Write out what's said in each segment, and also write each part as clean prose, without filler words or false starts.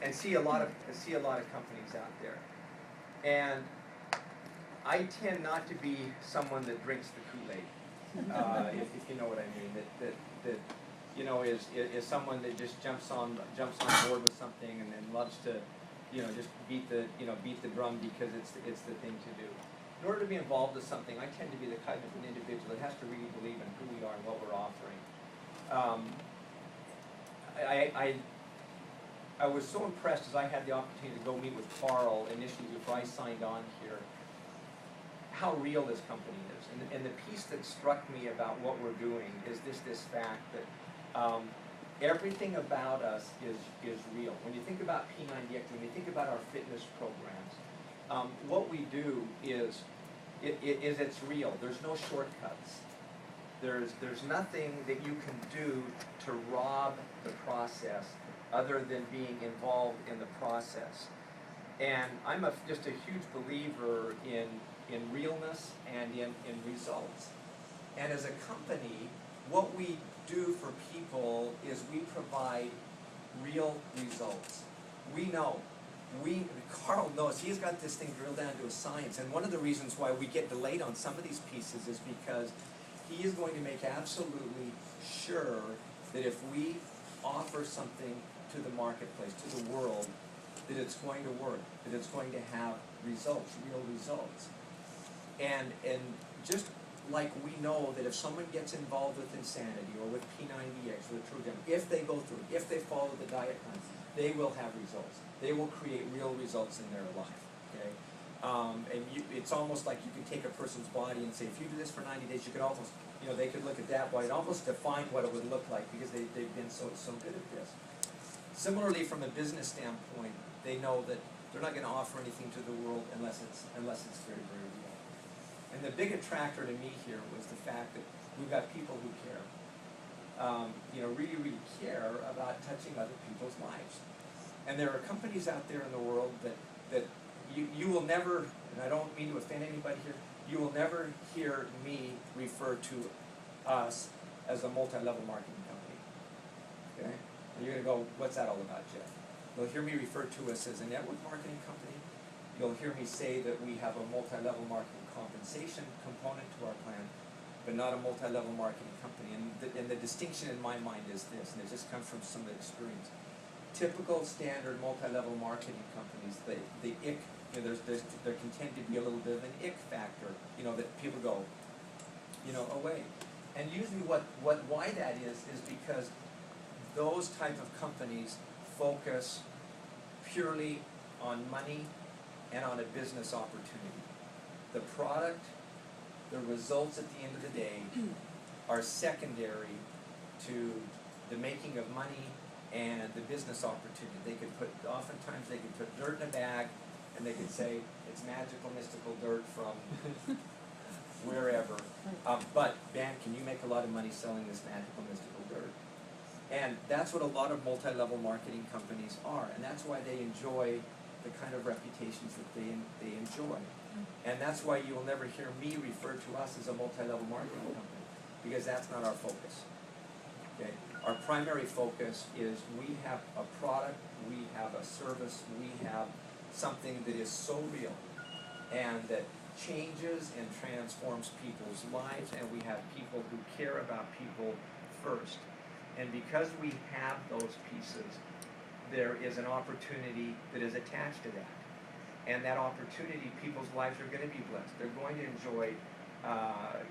and see a lot of companies out there. And I tend not to be someone that drinks the Kool-Aid, if you know what I mean. That you know is someone that just jumps on board with something and then loves to, you know, just beat the drum because it's the thing to do. In order to be involved with something, I tend to be the kind of an individual that has to really believe in who we are and what we're offering. I was so impressed as I had the opportunity to go meet with Carl initially before I signed on here, how real this company is. And the piece that struck me about what we're doing is this fact that everything about us is real. When you think about P90X, when you think about our fitness programs, what we do is it's real. There's no shortcuts. There's nothing that you can do to rob the process other than being involved in the process. And I'm just a huge believer in realness and in results. And as a company, what we do for people is we provide real results. We know. Carl knows, he's got this thing drilled down to a science, and one of the reasons why we get delayed on some of these pieces is because he is going to make absolutely sure that if we offer something to the marketplace, to the world, that it's going to work, that it's going to have results, real results. And just like we know that if someone gets involved with Insanity or with P90X or the True Gym, if they go through it, if they follow the diet plan, they will have results. They will create real results in their life, okay? It's almost like you could take a person's body and say, if you do this for 90 days, you could almost, you know, they could look at that body and almost define what it would look like because they've been so good at this. Similarly, from a business standpoint, they know that they're not going to offer anything to the world unless it's very, very real. And the big attractor to me here was the fact that we've got people who care, you know, really, really care about touching other people's lives. And there are companies out there in the world that you will never, and I don't mean to offend anybody here, you will never hear me refer to us as a multi-level marketing company, okay? And you're going to go, what's that all about, Jeff? You'll hear me refer to us as a network marketing company. You'll hear me say that we have a multi-level marketing compensation component to our plan, but not a multi-level marketing company. And the distinction in my mind is this, and it just comes from some of the experience. Typical standard multi-level marketing companies, the ick, you know, there can tend to be a little bit of an ick factor, you know, that people go, you know, away. And usually why that is because those type of companies focus purely on money and on a business opportunity. The product, the results at the end of the day are secondary to the making of money and the business opportunity. Oftentimes they could put dirt in a bag and they could say it's magical, mystical dirt from wherever. But man, can you make a lot of money selling this magical, mystical dirt? And that's what a lot of multi-level marketing companies are, and that's why they enjoy the kind of reputations that they enjoy. And that's why you will never hear me refer to us as a multi-level marketing company, because that's not our focus. Okay? Our primary focus is we have a product, we have a service, we have something that is so real and that changes and transforms people's lives, and we have people who care about people first. And because we have those pieces, there is an opportunity that is attached to that. And that opportunity, people's lives are going to be blessed. They're going to enjoy,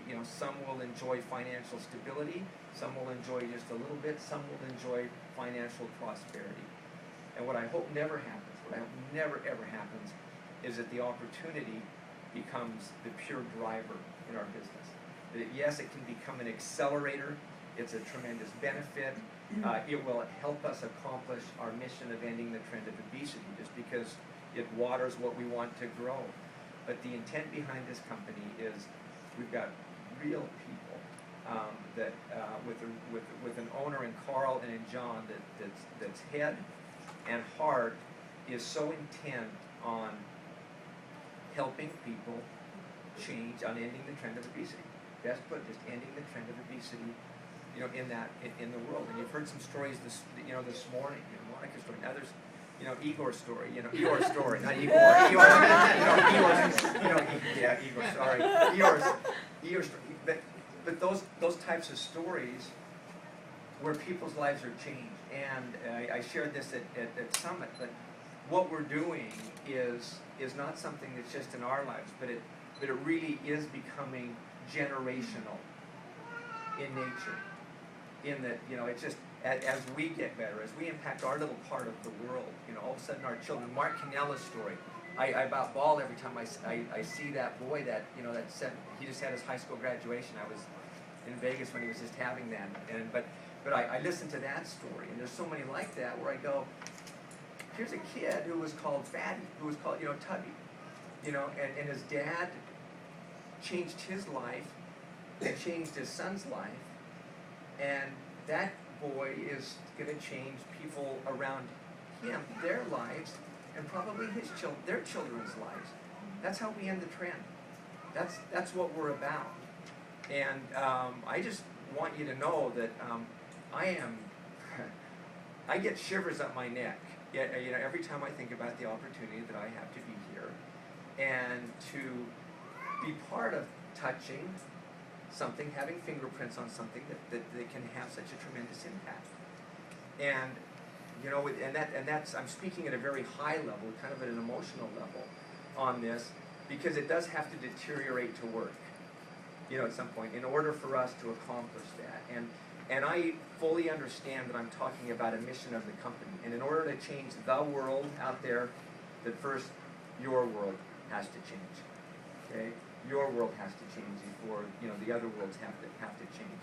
you know, some will enjoy financial stability, some will enjoy just a little bit, some will enjoy financial prosperity. And what I hope never happens, what I hope never ever happens, is that the opportunity becomes the pure driver in our business. That yes, it can become an accelerator. It's a tremendous benefit. It will help us accomplish our mission of ending the trend of obesity, just because it waters what we want to grow. But the intent behind this company is we've got real people that with an owner in Carl and in John that's head and heart is so intent on helping people change, on ending the trend of obesity. Best put, just ending the trend of obesity, you know, in the world. And you've heard some stories this morning, Monica's story, and others. Igor's story, Eeyore's story, not Igor, Eeyore's, yeah, Igor, sorry, Eeyore's story, but those types of stories where people's lives are changed, and I shared this at Summit, but what we're doing is not something that's just in our lives, but it really is becoming generational in nature, in that, it's just, as we get better, as we impact our little part of the world, all of a sudden our children, Mark Canella's story, I about bawl every time I see that boy that said, he just had his high school graduation. I was in Vegas when he was just having that, but I listened to that story, and there's so many like that where I go, here's a kid who was called Fatty, who was called, Tubby, and his dad changed his life and changed his son's life, and that boy is going to change people around him, their lives, and probably their children's lives. That's how we end the trend. That's what we're about. And I just want you to know that I get shivers up my neck. Every time I think about the opportunity that I have to be here and to be part of touching something, having fingerprints on something that can have such a tremendous impact. And that's I'm speaking at a very high level, kind of at an emotional level on this, because it does have to deteriorate to work, at some point, in order for us to accomplish that. And I fully understand that I'm talking about a mission of the company. And in order to change the world out there, that first your world has to change. Okay? Your world has to change before the other worlds have to change.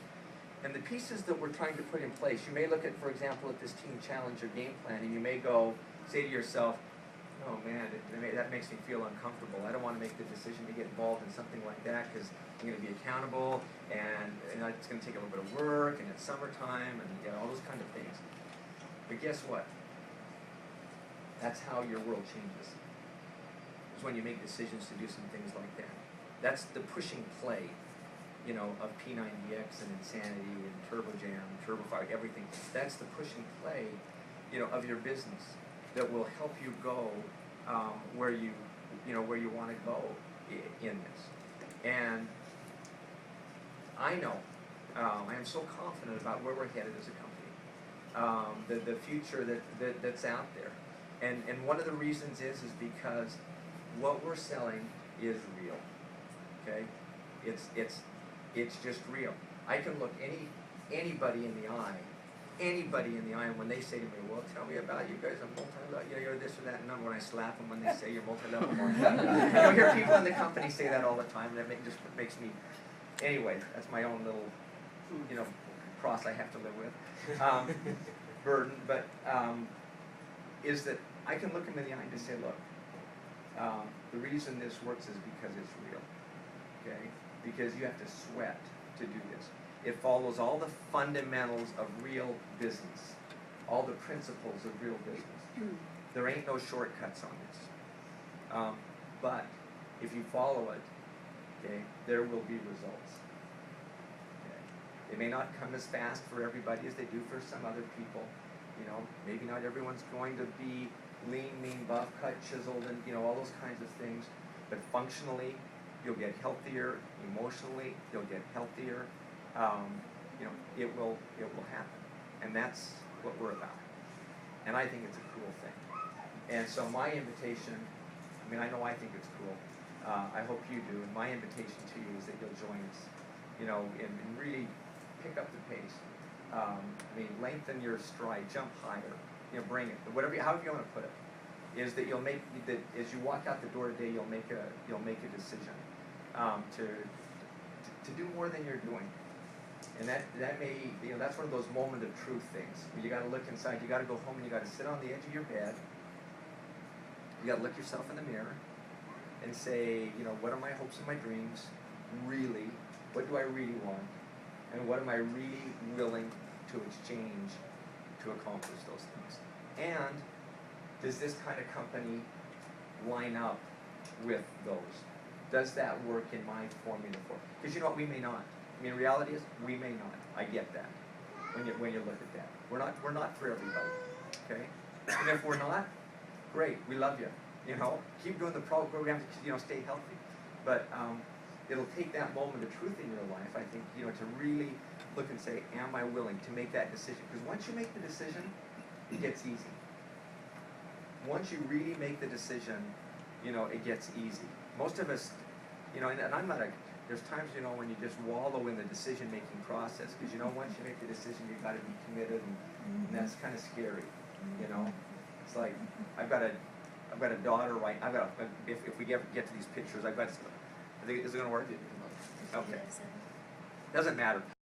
And the pieces that we're trying to put in place, you may look at, for example, at this team challenge or game plan, and you may say to yourself, oh man, that makes me feel uncomfortable. I don't want to make the decision to get involved in something like that because I'm going to be accountable, and it's going to take a little bit of work, and it's summertime, and all those kind of things. But guess what? That's how your world changes. Is when you make decisions to do some things like that. That's the pushing play, of P90X and Insanity and TurboJam, TurboFire, everything. That's the pushing play, of your business that will help you go where you want to go in this. And I know, I am so confident about where we're headed as a company, the future that's out there. And one of the reasons is because what we're selling is real. Okay, it's just real. I can look anybody in the eye, and when they say to me, "Well, tell me about you guys. I'm multi-level. You're this or that." And when I slap them when they say you're multi-level marketing, I hear people in the company say that all the time, and that just makes me. Anyway, that's my own little, cross I have to live with, burden. But is that I can look them in the eye and just say, "Look, the reason this works is because it's real." Okay? Because you have to sweat to do this. It follows all the fundamentals of real business, all the principles of real business. There ain't no shortcuts on this. But if you follow it, okay, there will be results. Okay? They may not come as fast for everybody as they do for some other people. Maybe not everyone's going to be lean, mean, buff, cut, chiseled, and all those kinds of things. But functionally, you'll get healthier. Emotionally, you'll get healthier. It will happen, and that's what we're about. And I think it's a cool thing. And so my invitation, I know I think it's cool. I hope you do. And my invitation to you is that you'll join us, and really pick up the pace. Lengthen your stride, jump higher, bring it. However you want to put it, is that you'll make that as you walk out the door today, you'll make a decision to do more than you're doing. And that may, that's one of those moment of truth things. Where you got to look inside. You got to go home and you got to sit on the edge of your bed. You got to look yourself in the mirror and say, what are my hopes and my dreams? Really, what do I really want? And what am I really willing to exchange to accomplish those things? And does this kind of company line up with those? Does that work in my formula for? Because we may not. Reality is we may not. I get that. When you look at that, we're not for everybody. Okay, and if we're not, great, we love you. You know, keep doing the programs, you know, stay healthy. But it'll take that moment of truth in your life, I think, you know, to really look and say, am I willing to make that decision? Because once you make the decision, it gets easy. Once you really make the decision, you know, it gets easy. Most of us, you know, and I'm not a, there's times, you know, when you just wallow in the decision-making process, because, you know, once you make the decision, you've got to be committed, and that's kind of scary, you know? It's like, I've got a daughter, right? If we get to these pictures, is it going to work? Okay. Doesn't matter.